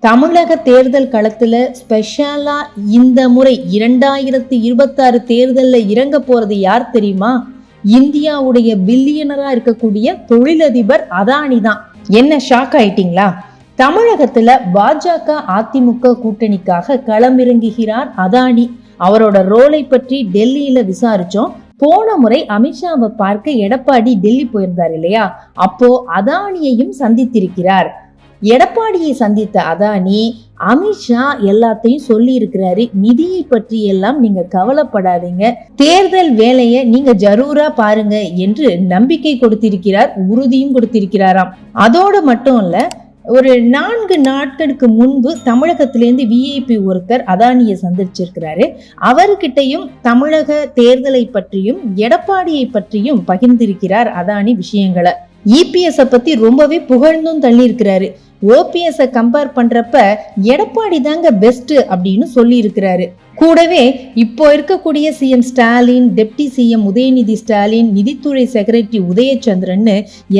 தமிழக தேர்தல் களத்துல ஸ்பெஷலா இந்த முறை 2026 தேர்தல்ல இறங்க போறது யார் தெரியுமா? இந்தியாவுடைய பில்லியனரா இருக்கக்கூடிய தொழிலதிபர் அதானி தான். என்ன ஷாக் ஆயிட்டீங்களா? தமிழகத்துல பாஜக அதிமுக கூட்டணிக்காக களமிறங்குகிறார் அதானி. அவரோட ரோலை பற்றி டெல்லியில விசாரிச்சோம். போன முறை அமித்ஷாவை பார்க்க எடப்பாடி டெல்லி போயிருந்தார் இல்லையா? அப்போ அதானியையும் சந்தித்திருக்கிறார். எடப்பாடியை சந்தித்த அதானி அமித்ஷா எல்லாத்தையும் சொல்லி இருக்கிறாரு. நிதியை பற்றி எல்லாம் நீங்க கவலைப்படாதீங்க, தேர்தல் வேலையை நீங்க ஜரூரா பாருங்க என்று நம்பிக்கை கொடுத்திருக்கிறார், உறுதியும் கொடுத்திருக்கிறாராம். அதோட மட்டும் இல்ல, ஒரு 4 நாட்களுக்கு முன்பு தமிழகத்திலேருந்து விஐபி ஒருத்தர் அதானியை சந்திச்சிருக்கிறாரு. அவர்கிட்டையும் தமிழக தேர்தலை பற்றியும் எடப்பாடியை பற்றியும் பகிர்ந்திருக்கிறார் அதானி விஷயங்களை. இபிஎஸ் பத்தி ரொம்பவே புகழ்ந்தும் தள்ளி இருக்கிறாரு. ஓபிஎஸ் கம்பேர் பண்றப்ப எடப்பாடி தாங்க பெஸ்ட் அப்படின்னு சொல்லி இருக்கிறாரு. கூடவே இப்போ இருக்கக்கூடிய CM Stalin, deputy CM Udhayanidhi Stalin, நிதித்துறை செக்ரட்டரி உதயச்சந்திரன்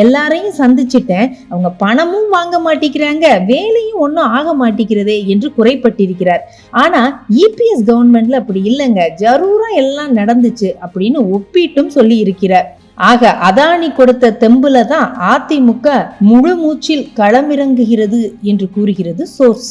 எல்லாரையும் சந்திச்சிட்டேன், அவங்க பணமும் வாங்க மாட்டேங்கிறாங்க, வேலையும் ஒன்றும் ஆக மாட்டேங்கிறதே என்று குறைப்பட்டிருக்கிறார். ஆனா இபிஎஸ் கவர்மெண்ட்ல அப்படி இல்லைங்க, ஜரூரா எல்லாம் நடந்துச்சு அப்படின்னு ஒப்பிட்டும் சொல்லி இருக்கிறார். ஆக அதானி கொடுத்த தெம்புல தான் அதிமுக முழு மூச்சில் களமிறங்குகிறது என்று கூறுகிறது சோர்ஸ்.